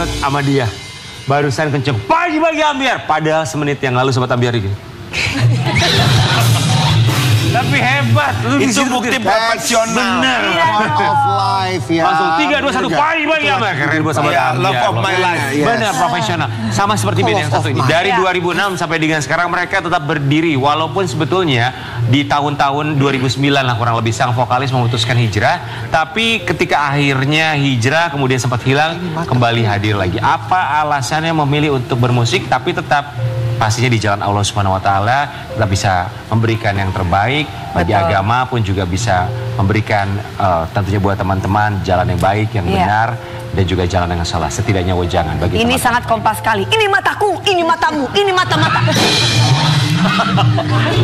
salut sama dia. Barusan kenceng, pagi-pagi Ambiar. Padahal semenit yang lalu Sobat Ambiar ini. Tapi hebat. Itu bukti profesional. Bener. Of life ya. Langsung 3, 2, 1, pagi-pagi Ambiar. Keren buat Sobat Ambiar. Love of my life. Bener, profesional. Sama seperti band yang satu ini. Dari 2006 sampai dengan sekarang mereka tetap berdiri. Walaupun sebetulnya di tahun-tahun 2009 lah kurang lebih sang vokalis memutuskan hijrah. Tapi ketika akhirnya hijrah kemudian sempat hilang, kembali hadir lagi. Apa alasannya memilih untuk bermusik tapi tetap pastinya di jalan Allah Subhanahu wa taala, tetap bisa memberikan yang terbaik bagi agama pun juga bisa memberikan tentunya buat teman-teman jalan yang baik, yang benar dan juga jalan yang salah, setidaknya wejangan bagi ini sangat kompas sekali. Ini mataku, ini matamu, ini mata-mata.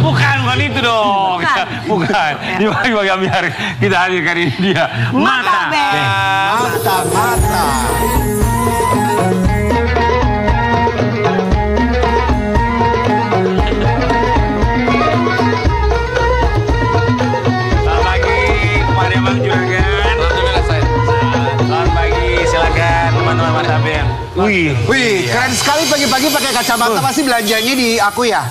bukan itu dong. Bukan. Di bagi Ambiar kita hadirkan ini dia. Mata Band. Mata. Wih, keren sekali pagi-pagi pakai kacamata. Pasti belanjanya di aku ya.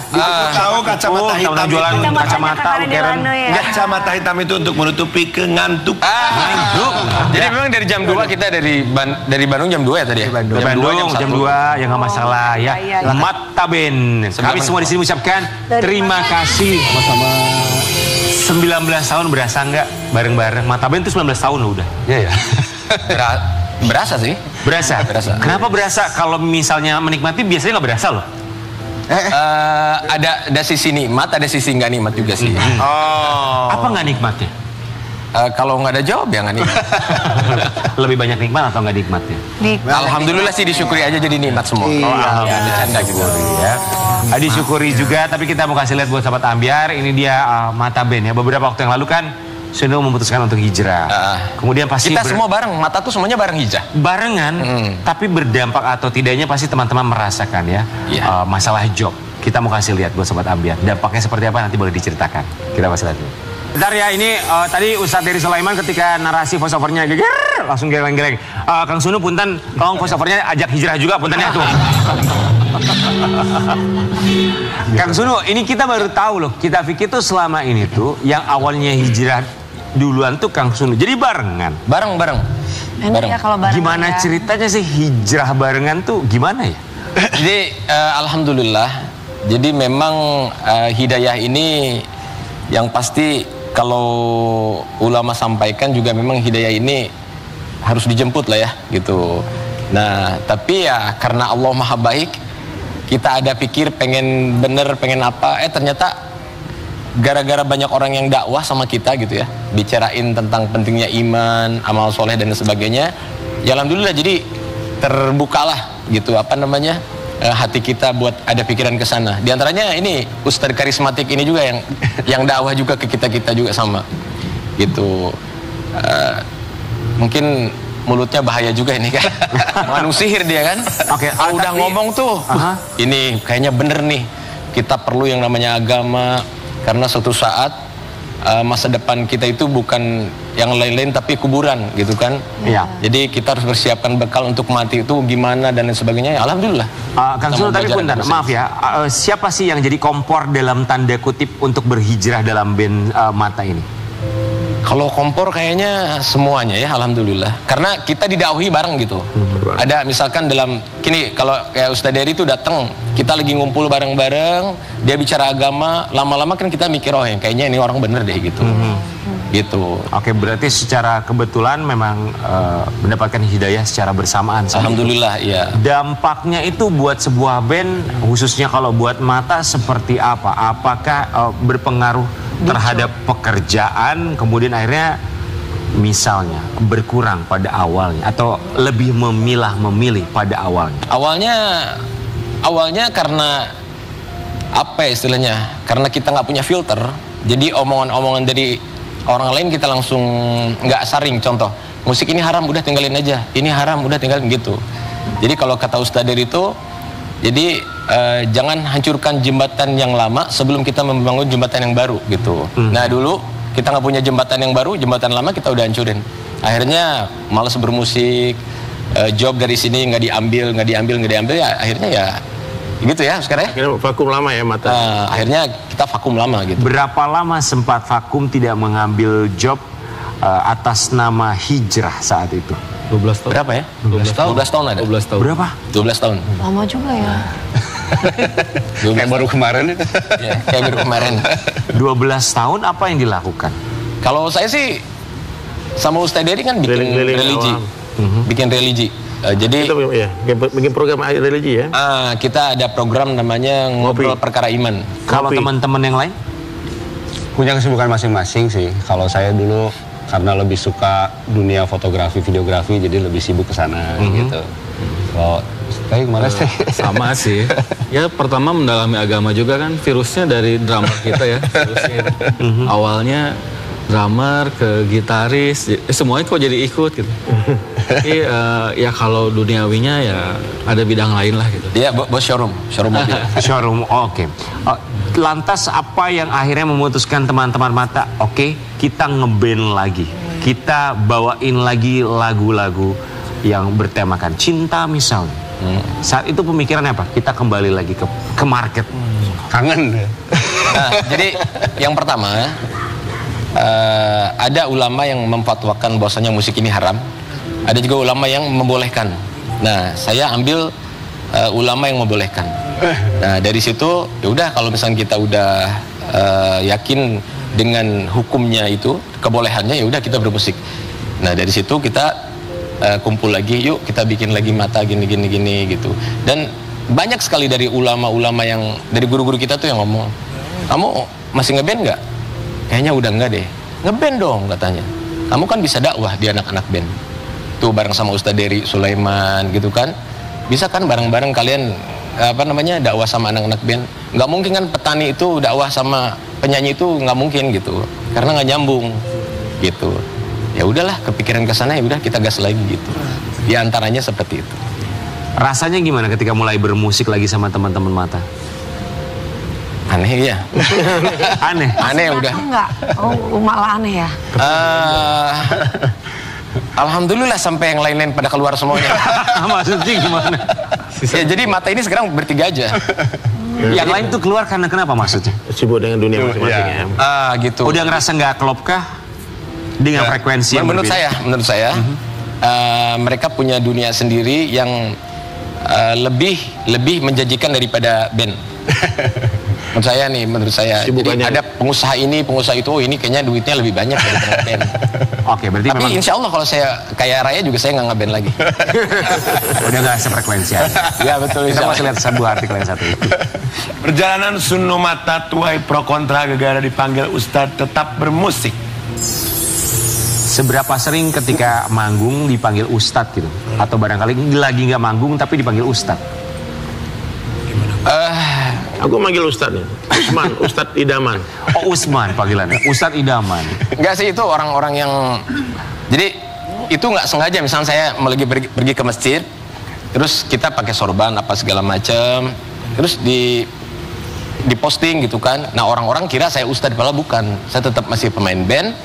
Tahu kacamata hitam jualan kacamata Karen. Kacamata hitam itu untuk menutupi kengantuk. Ngantuk. Jadi memang dari jam 2 kita dari Bandung jam 2 ya tadi ya. Bandung jam 2 ya nggak masalah ya. Mata Band. Kami semua di sini mengucapkan terima kasih. Sama 19 tahun berasa nggak bareng-bareng? Mata Band itu 19 tahun loh udah. Iya ya. Berasa sih. Berasa? Berasa. Kenapa berasa? Kalau misalnya menikmati biasanya nggak berasa loh. Ada sisi nikmat, ada sisi nggak nikmat juga sih. Oh. Apa nggak nikmatnya? Kalau nggak ada jawab ya nggak nikmat. Lebih banyak nikmat atau nggak nikmatnya? Alhamdulillah sih disyukuri aja jadi nikmat semua. Alhamdulillah gitu ya. Disyukuri juga, tapi kita mau kasih lihat buat sahabat Ambiar. Ini dia Mata Band ya. Beberapa waktu yang lalu kan Sunu memutuskan untuk hijrah. Kemudian pasti kita semua bareng, Mata tuh semuanya bareng hijrah. Barengan, tapi berdampak atau tidaknya pasti teman-teman merasakan ya masalah job. Kita mau kasih lihat buat sobat Ambiar. Dampaknya seperti apa nanti boleh diceritakan. Kita kasih lihat dulu. Bentar ya, ini tadi Ustadz Dery Sulaiman ketika narasi voice over-nya geger, langsung geleng-geleng. Kang Sunu punten, tolong voice over-nya ajak hijrah juga punten ya tuh. Kang Sunu, ini kita baru tahu loh. Kita pikir tuh selama ini tuh yang awalnya hijrah duluan tuh Kang Sunu. Jadi barengan. Bareng. Enak ya kalau bareng. Gimana ceritanya sih hijrah barengan tuh gimana ya? Jadi alhamdulillah. Jadi memang hidayah ini yang pasti kalau ulama sampaikan juga memang hidayah ini harus dijemput lah ya gitu. Nah tapi ya karena Allah maha baik, kita ada pikir pengen bener pengen apa, ternyata gara-gara banyak orang yang dakwah sama kita gitu ya, bicarain tentang pentingnya iman, amal soleh dan sebagainya, ya alhamdulillah jadi terbukalah gitu hati kita buat ada pikiran ke sana. Di antaranya ini Ustadz karismatik ini juga yang dakwah juga ke kita juga sama gitu. Mungkin mulutnya bahaya juga ini kan. Mengandung sihir dia kan. Oke, udah ngomong tuh. Ini kayaknya bener nih. Kita perlu yang namanya agama karena suatu saat masa depan kita itu bukan yang lain-lain tapi kuburan gitu kan. Iya. Jadi kita harus persiapkan bekal untuk mati itu gimana dan lain sebagainya. Ya, alhamdulillah. Kang Sunu tapi punten, maaf ya. Siapa sih yang jadi kompor dalam tanda kutip untuk berhijrah dalam band Mata ini? Kalau kompor kayaknya semuanya ya alhamdulillah. Karena kita didakwahi bareng gitu. Ada misalkan dalam kini kalau kayak Ustadz Dery itu datang, kita lagi ngumpul bareng-bareng, dia bicara agama, lama-lama kan kita mikir oh kayaknya ini orang bener deh gitu. Gitu. Oke, berarti secara kebetulan memang mendapatkan hidayah secara bersamaan. Alhamdulillah, iya. Dampaknya itu buat sebuah band, khususnya kalau buat Mata seperti apa? Apakah berpengaruh terhadap pekerjaan, kemudian akhirnya misalnya berkurang pada awalnya atau lebih memilih pada awalnya? Awalnya karena apa ya istilahnya? Karena kita nggak punya filter, jadi omongan-omongan dari orang lain kita langsung nggak saring. Contoh, musik ini haram, udah tinggalin aja. Ini haram, udah tinggalin gitu. Jadi kalau kata Ustadz Dery itu, jadi jangan hancurkan jembatan yang lama sebelum kita membangun jembatan yang baru gitu. Nah dulu kita nggak punya jembatan yang baru, jembatan lama kita udah hancurin. Akhirnya malas bermusik, job dari sini nggak diambil ya akhirnya ya gitu ya sekarang ya. Akhirnya vakum lama ya mata. Akhirnya kita vakum lama gitu. Berapa lama sempat vakum tidak mengambil job atas nama hijrah saat itu? 12 tahun. Berapa ya? 12 tahun ada. 12 tahun. Berapa? 12 tahun. Lama juga ya. Kayak baru kemarin itu. Ya, kayak baru kemarin. 12 tahun apa yang dilakukan? Kalau saya sih sama Ustadz Dery kan bikin Keliling-keliling religi. Bikin religi. Jadi Kita bikin program religi ya. kita ada program namanya ngobrol perkara iman. Kalau Kopi. teman-teman yang lain? Punya kesibukan masing-masing sih. Kalau saya dulu karena lebih suka dunia fotografi, videografi, jadi lebih sibuk ke sana gitu. Kalau saya gimana sih? Sama sih. Ya pertama mendalami agama juga kan, virusnya dari drummer kita ya. Virusnya itu. Awalnya drummer ke gitaris, semuanya kok jadi ikut gitu. Tapi ya kalau duniawinya ya ada bidang lain lah gitu. Dia bos showroom mobil. Showroom, oke. Lantas apa yang akhirnya memutuskan teman-teman Mata, oke, kita ngeband lagi. Kita bawain lagi lagu-lagu yang bertemakan cinta misalnya. Saat itu pemikirannya apa? Kita kembali lagi ke market. Kangen. Nah, jadi yang pertama ada ulama yang memfatwakan bahwasanya musik ini haram. Ada juga ulama yang membolehkan. Nah, saya ambil ulama yang membolehkan. Nah, dari situ ya udah kalau misalnya kita udah yakin dengan hukumnya itu, kebolehannya ya udah kita bermusik. Nah, dari situ kita kumpul lagi, yuk kita bikin lagi Mata gini gitu. Dan banyak sekali dari ulama-ulama yang dari guru-guru kita tuh yang ngomong, kamu masih ngeband nggak? Kayaknya udah enggak deh. Ngeband dong katanya. Kamu kan bisa dakwah di anak-anak band. Tuh bareng sama Ustadz Dery Sulaiman gitu kan. Bisa kan bareng-bareng kalian dakwah sama anak-anak band. Nggak mungkin kan petani itu dakwah sama penyanyi itu nggak mungkin gitu. Karena nggak nyambung gitu. Ya udahlah kepikiran ke sana, ya udah kita gas lagi gitu. Di antaranya seperti itu. Rasanya gimana ketika mulai bermusik lagi sama teman-teman Mata? Aneh ya. Aneh udah. Enggak. Oh, malah aneh ya. Alhamdulillah sampai yang lain-lain pada keluar semuanya. Maksudnya gimana? Ya, jadi Mata ini sekarang bertiga aja. Yang lain tuh keluar karena kenapa maksudnya? Sibuk dengan dunia masing-masing ya. Gitu. Udah ngerasa nggak klop kah dengan frekuensi yang menurut berbeda? saya mereka punya dunia sendiri yang lebih menjanjikan daripada band. Menurut saya. Jadi ada pengusaha itu, oh ini kayaknya duitnya lebih banyak daripada band. Oke, berarti Tapi memang insya Allah kalau saya kaya raya juga saya nggak ngeband lagi. udah nggak sefrekuensi aja. Ya betul. Kita masih lihat sebuah artikel yang satu itu. Perjalanan Suno Mata tuai pro kontra gara-gara dipanggil Ustadz tetap bermusik. Seberapa sering ketika manggung dipanggil Ustadz gitu? Atau barangkali lagi nggak manggung tapi dipanggil Ustadz? Aku manggil Ustadz nih. Usman, Ustadz Idaman. Oh, Usman panggilannya, Ustadz Idaman. Enggak sih, itu orang-orang yang jadi itu nggak sengaja. Misalnya saya mau lagi pergi ke masjid, terus kita pakai sorban apa segala macam, terus di posting gitu kan. Nah orang-orang kira saya Ustadz, padahal bukan. Saya tetap masih pemain band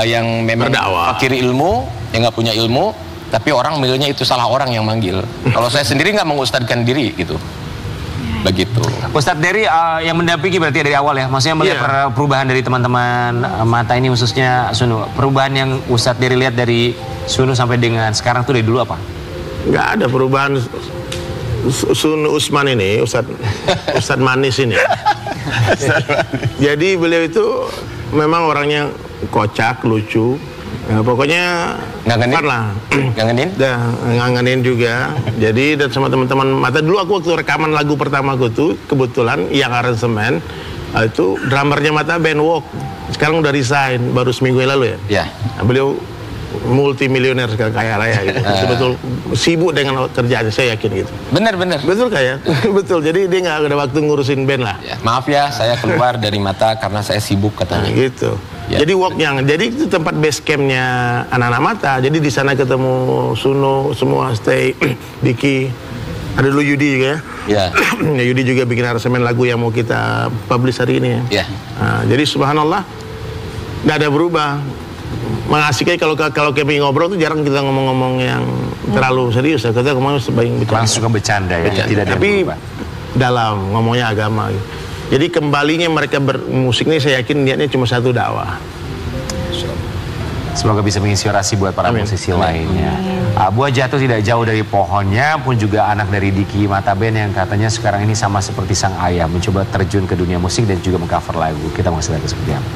yang memang fakir ilmu, yang nggak punya ilmu, tapi orang milihnya itu salah orang yang manggil. Kalau saya sendiri nggak mengustadkan diri gitu. Begitu. Ustadz Dery yang mendampingi berarti dari awal ya, maksudnya melihat perubahan dari teman-teman Mata ini khususnya Sunu. Perubahan yang Ustadz Dery lihat dari Sunu sampai dengan sekarang tuh dari dulu apa? Nggak ada perubahan. Sunu Usman ini, Ustadz Manis ini. Jadi beliau itu memang orangnya kocak, lucu. Ya, pokoknya ngangenin lah. Ngangenin juga. Jadi dan sama teman-teman Mata dulu aku waktu rekaman lagu pertama aku tuh kebetulan yang aransemen itu drummernya Mata band Walk. Sekarang udah resign baru seminggu yang lalu ya. Nah, beliau multimilioner sekarang, kaya raya gitu. Betul sibuk dengan kerjaannya, saya yakin gitu. Bener. Betul kayak. Betul. Jadi dia nggak ada waktu ngurusin band lah. Ya, maaf ya, saya keluar dari Mata karena saya sibuk katanya. Nah, gitu. Ya. Jadi jadi itu tempat base campnya anak-anak Mata. Jadi di sana ketemu Suno semua, stay, Diki, ada dulu Yudi juga ya. Ya. Yudi juga bikin aransemen lagu yang mau kita publish hari ini ya. Nah, jadi subhanallah nggak ada berubah. Mengasiknya kalau kami ngobrol tuh jarang kita ngomong-ngomong yang terlalu serius. Kita kemarin sebaik bercanda. Langsung ke bercanda ya, tidak ada tapi berubah. dalam ngomongnya agama. Jadi kembalinya mereka bermusik ini saya yakin niatnya cuma satu, dakwah. Semoga bisa menginspirasi buat para musisi lainnya. Buah jatuh tidak jauh dari pohonnya pun juga anak dari Diki Mataben yang katanya sekarang ini sama seperti sang ayah, mencoba terjun ke dunia musik dan juga mengcover lagu. Kita mau lihat seperti apa.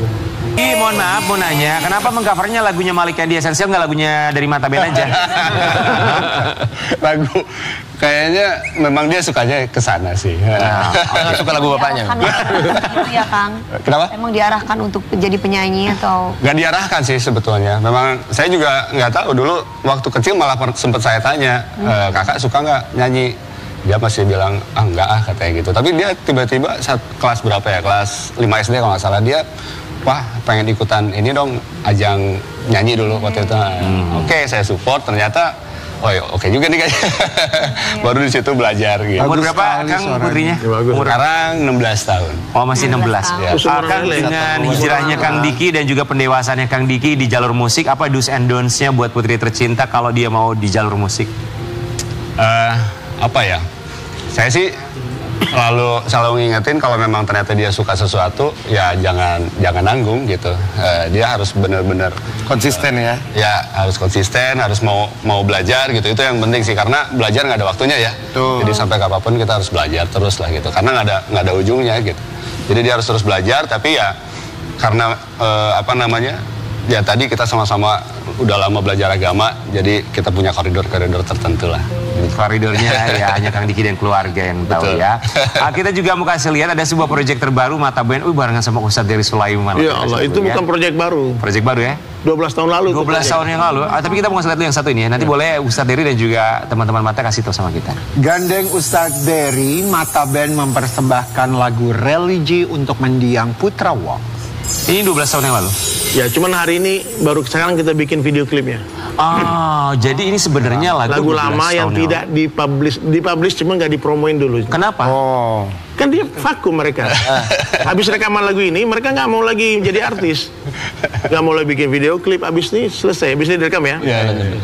Mohon maaf, mau nanya, kenapa mengcovernya lagunya Malika di Essential, nggak lagunya dari Mataben aja? Lagu kayaknya memang dia sukanya ke sana sih. Suka lagu bapaknya. Gitu ya, Kang. Kenapa? Emang diarahkan untuk jadi penyanyi atau? Gak diarahkan sih sebetulnya. Memang saya juga nggak tahu dulu waktu kecil malah sempat saya tanya, kakak suka nggak nyanyi? Dia masih bilang, enggak katanya gitu. Tapi dia tiba-tiba saat kelas berapa ya, kelas 5 SD kalau nggak salah, dia wah pengen ikutan ini dong, ajang nyanyi dulu waktu itu. Oke, saya support, ternyata oke juga nih kayaknya. Baru di situ belajar gitu. Umur berapa Kang putrinya? Sekarang 16 tahun. Oh, masih 16 ya. Kang, dengan hijrahnya Kang Diki dan juga pendewasannya Kang Diki di jalur musik, apa do's and don'ts-nya buat putri tercinta kalau dia mau di jalur musik? Apa ya? Saya sih selalu ngingetin kalau memang ternyata dia suka sesuatu, ya jangan nanggung gitu. Dia harus benar-benar Konsisten ya. Ya harus konsisten, harus mau belajar gitu. Itu yang penting sih, karena belajar nggak ada waktunya ya. Jadi sampai kapanpun kita harus belajar terus lah gitu. Karena nggak ada ujungnya gitu. Jadi dia harus terus belajar, tapi ya karena ya tadi kita sama-sama udah lama belajar agama, jadi kita punya koridor-koridor tertentu lah. Koridornya ya hanya Kang Diki dan keluarga yang tahu ya. Kita juga mau kasih lihat ada sebuah proyek terbaru Mataben barengan sama Ustadz Dery Sulaiman. Ya Allah, itu bukan proyek baru. Proyek baru ya? 12 tahun lalu. 12 tahun yang lalu. Tapi kita mau kasih lihat yang satu ini ya. Nanti boleh Ustadz Dery dan juga teman-teman Mata kasih tahu sama kita. Gandeng Ustadz Dery, Mataben mempersembahkan lagu religi untuk mendiang Putra Wong. Ini 12 tahun yang lalu? Ya, cuman hari ini baru sekarang kita bikin video klipnya. Jadi ini sebenarnya lagu lama yang tidak dipublish cuma nggak dipromoin dulu. Kenapa? Kan dia vakum mereka. Habis rekaman lagu ini, mereka nggak mau lagi jadi artis. Nggak mau lagi bikin video klip, habis ini selesai, habis ini direkam ya.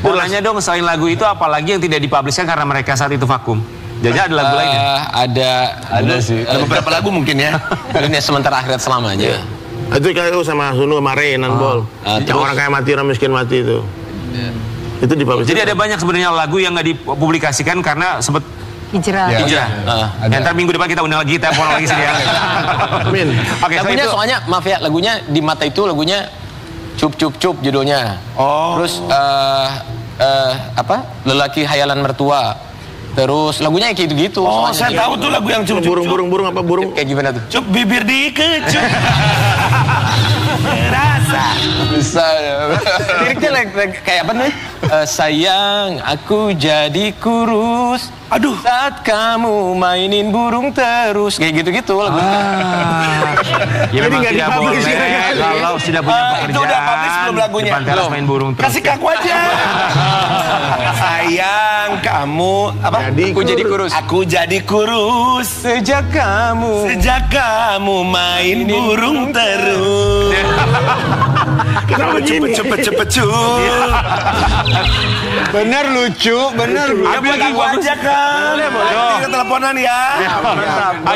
Mau nanya dong, selain lagu itu apalagi yang tidak dipublishkan karena mereka saat itu vakum? Jadi ada lagu lainnya? Ada sih. Ada beberapa lagu mungkin ya. Ini sementara akhirat selamanya. Itu kayak sama Sunu kemarin, Nanbol. Yang orang kaya mati, orang miskin mati itu. Itu dipublish. Jadi ada banyak sebenarnya lagu yang nggak dipublikasikan karena sempat hijrah. Ntar minggu depan kita undang lagi, kita follow lagi sih ya. Amin. Oke, lagunya soalnya maaf ya, lagunya di Mata itu lagunya cup cup cup judulnya. Terus lelaki hayalan mertua. Terus lagunya kayak gitu-gitu. Saya tahu tuh lagu yang cup burung apa burung? Kayak gimana tuh? Cup bibir dikecup. Rasa. Bisa ya. Liriknya kayak apa nih? Sayang, aku jadi kurus. Aduh. Saat kamu mainin burung terus. Kayak gitu-gitu lagu. Ya memang tidak boleh kalau sudah punya pekerjaan. Itu udah publish belum lagunya? Belum. Main burung terus. Kasih kaku aja. Sayang, kamu apa? Aku jadi kurus. Aku jadi kurus. Sejak kamu main burung terus. Kenapa cepet Bener lucu, bener. Ambil lagu aja kan. Boleh teleponan ya.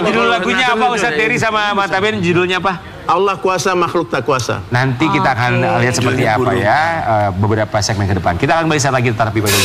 Judul lagunya apa Ustadz Dery sama Mataben, judulnya apa? Allah kuasa, makhluk tak kuasa. Nanti kita akan lihat seperti apa ya beberapa segmen ke depan. Kita akan balik saat lagi, tetapi pada